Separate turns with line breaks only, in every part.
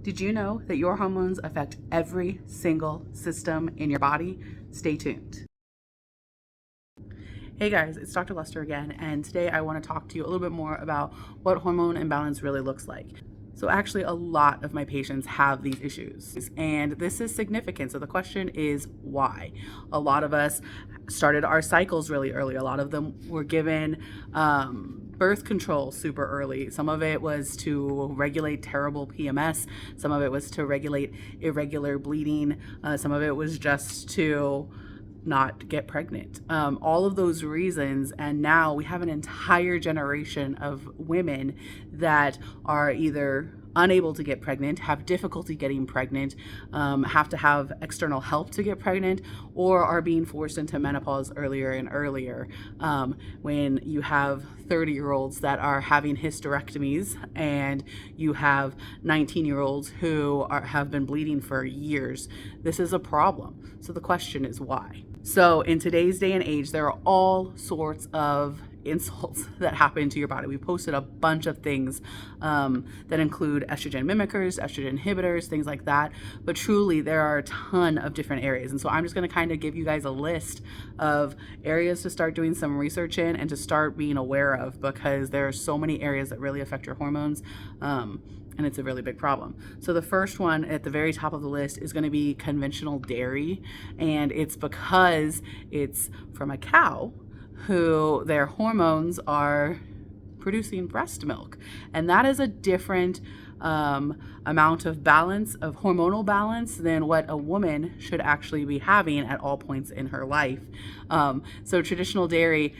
Did you know that your hormones affect every single system in your body? Stay tuned. Hey guys, it's Dr. Lester again, and today I want to talk to you a little bit more about what hormone imbalance really looks like. So actually a lot of my patients have these issues, and this is significant. So the question is why? A lot of us started our cycles really early. A lot of them were given birth control super early. Some of it was to regulate terrible PMS. Some of it was to regulate irregular bleeding. Some of it was just to not get pregnant. All of those reasons, and now we have an entire generation of women that are either unable to get pregnant, have difficulty getting pregnant, have to have external help to get pregnant, or are being forced into menopause earlier and earlier. When you have 30-year-olds that are having hysterectomies, and you have 19-year-olds who have been bleeding for years, this is a problem. So the question is why? So in today's day and age, there are all sorts of insults that happen to your body. We posted a bunch of things that include estrogen mimickers, estrogen inhibitors, things like that. But truly, there are a ton of different areas. And so I'm just going to kind of give you guys a list of areas to start doing some research in and to start being aware of, because there are so many areas that really affect your hormones. And it's a really big problem. So the first one at the very top of the list is going to be conventional dairy. And it's because it's from a cow who their hormones are producing breast milk. And that is a different amount of balance, of hormonal balance, than what a woman should actually be having at all points in her life. So traditional dairy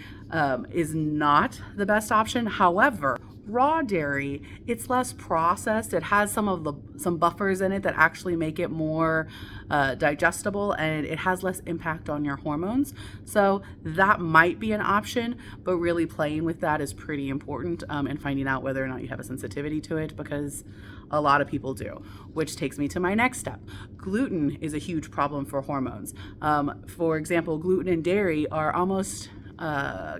is not the best option. However, raw dairy, it's less processed. It has some buffers in it that actually make it more digestible, and it has less impact on your hormones. So that might be an option, but really playing with that is pretty important, and finding out whether or not you have a sensitivity to it, because a lot of people do. Which takes me to my next step. Gluten is a huge problem for hormones. For example, gluten and dairy are almost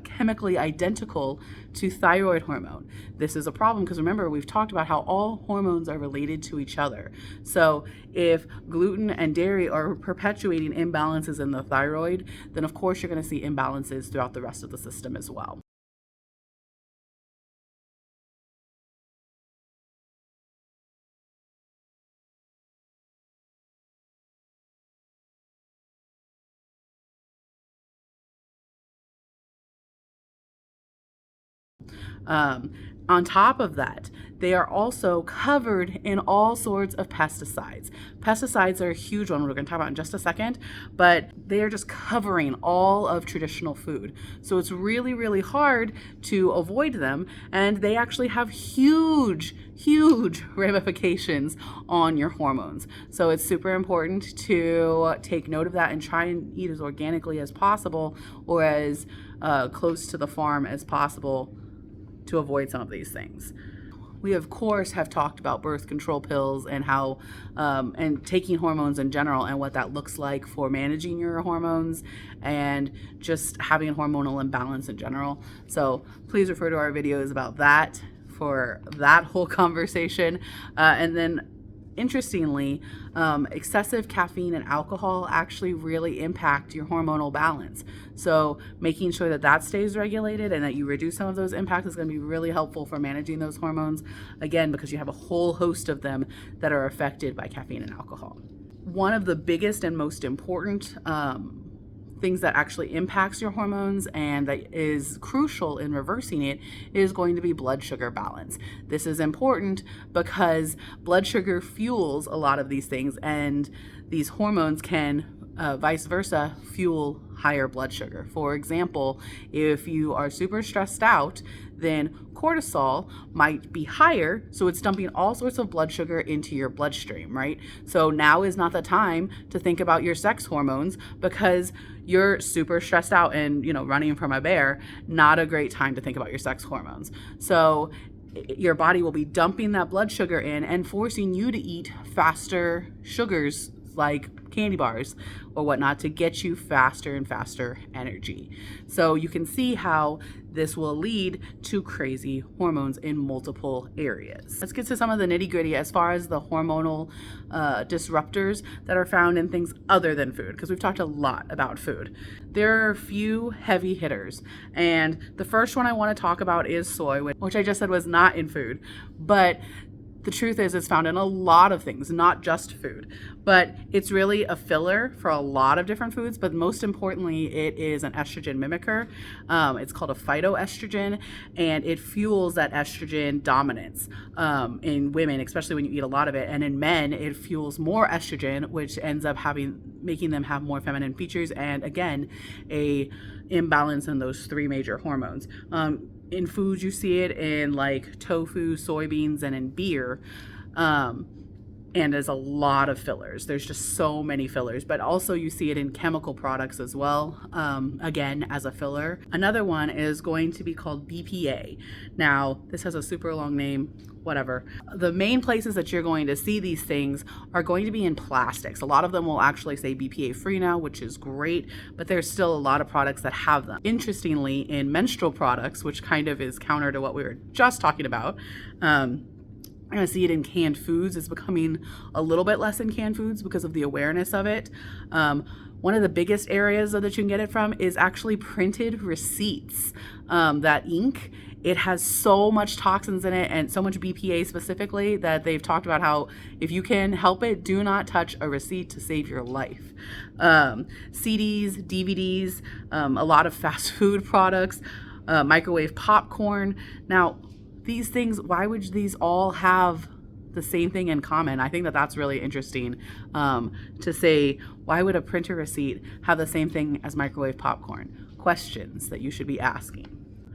chemically identical to thyroid hormone. This is a problem because remember, we've talked about how all hormones are related to each other. So if gluten and dairy are perpetuating imbalances in the thyroid, then of course you're going to see imbalances throughout the rest of the system as well. On top of that, they are also covered in all sorts of pesticides. Pesticides are a huge one we're going to talk about in just a second, but they are just covering all of traditional food. So it's really, really hard to avoid them, and they actually have huge ramifications on your hormones. So it's super important to take note of that and try and eat as organically as possible, or as close to the farm as possible, to avoid some of these things. We of course have talked about birth control pills and how and taking hormones in general and what that looks like for managing your hormones and just having a hormonal imbalance in general. So please refer to our videos about that for that whole conversation. And then interestingly, excessive caffeine and alcohol actually really impact your hormonal balance. So making sure that that stays regulated and that you reduce some of those impacts is going to be really helpful for managing those hormones, again, because you have a whole host of them that are affected by caffeine and alcohol. One of the biggest and most important things that actually impacts your hormones and that is crucial in reversing it is going to be blood sugar balance. This is important because blood sugar fuels a lot of these things, and these hormones can vice versa fuel higher blood sugar. For example, if you are super stressed out, then cortisol might be higher, so it's dumping all sorts of blood sugar into your bloodstream, right? So now is not the time to think about your sex hormones because you're super stressed out and, running from a bear. Not a great time to think about your sex hormones. So your body will be dumping that blood sugar in and forcing you to eat faster sugars like candy bars or whatnot to get you faster and faster energy. So you can see how this will lead to crazy hormones in multiple areas. Let's get to some of the nitty-gritty as far as the hormonal disruptors that are found in things other than food, because we've talked a lot about food. There are a few heavy hitters, and the first one I want to talk about is soy, which I just said was not in food, but the truth is it's found in a lot of things, not just food, but it's really a filler for a lot of different foods. But most importantly, it is an estrogen mimicker. It's called a phytoestrogen, and it fuels that estrogen dominance in women, especially when you eat a lot of it. And in men, it fuels more estrogen, which ends up making them have more feminine features, and again, a imbalance in those three major hormones. In foods, you see it in like tofu, soybeans, and in beer. And there's a lot of fillers. There's just so many fillers, but also you see it in chemical products as well, again, as a filler. Another one is going to be called BPA. Now, this has a super long name, whatever. The main places that you're going to see these things are going to be in plastics. A lot of them will actually say BPA free now, which is great, but there's still a lot of products that have them. Interestingly, in menstrual products, which kind of is counter to what we were just talking about, I'm going to see it in canned foods. It's becoming a little bit less in canned foods because of the awareness of it. One of the biggest areas that you can get it from is actually printed receipts. That ink, it has so much toxins in it and so much BPA specifically that they've talked about how if you can help it, do not touch a receipt to save your life. CDs, DVDs, a lot of fast food products, microwave popcorn. Now, these things, why would these all have the same thing in common? I think that that's really interesting to say, why would a printer receipt have the same thing as microwave popcorn? Questions that you should be asking.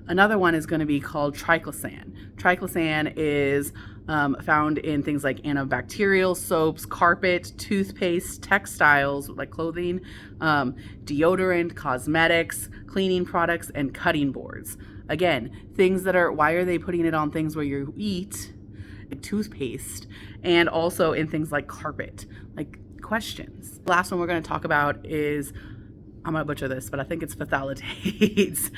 Another one is going to be called triclosan. Triclosan is found in things like antibacterial soaps, carpet, toothpaste, textiles like clothing, deodorant, cosmetics, cleaning products, and cutting boards. Again, things that are, why are they putting it on things where you eat, like toothpaste, and also in things like carpet? Like, questions. The last one we're going to talk about is, I'm going to butcher this, but I think it's phthalates.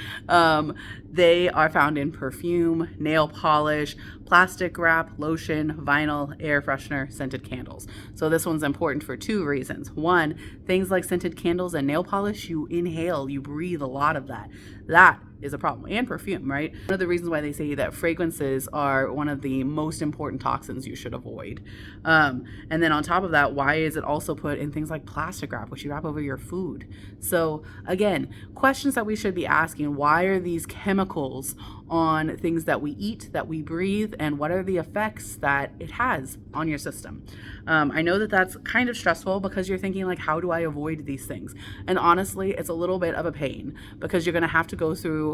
They are found in perfume, nail polish, plastic wrap, lotion, vinyl, air freshener, scented candles. So this one's important for two reasons. One, things like scented candles and nail polish, you inhale, you breathe a lot of that. That is a problem. And perfume, right? One of the reasons why they say that fragrances are one of the most important toxins you should avoid. And then on top of that, why is it also put in things like plastic wrap, which you wrap over your food? So again, questions that we should be asking: why are these chemicals on things that we eat, that we breathe, and what are the effects that it has on your system? I know that that's kind of stressful because you're thinking like, how do I avoid these things? And honestly, it's a little bit of a pain because you're going to have to go through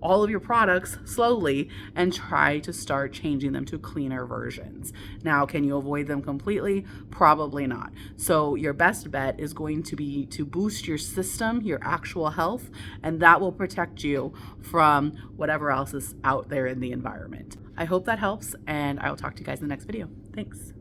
all of your products slowly and try to start changing them to cleaner versions. Now, can you avoid them completely? Probably not. So your best bet is going to be to boost your system, your actual health, and that will protect you from whatever else is out there in the environment. I hope that helps, and I will talk to you guys in the next video. Thanks.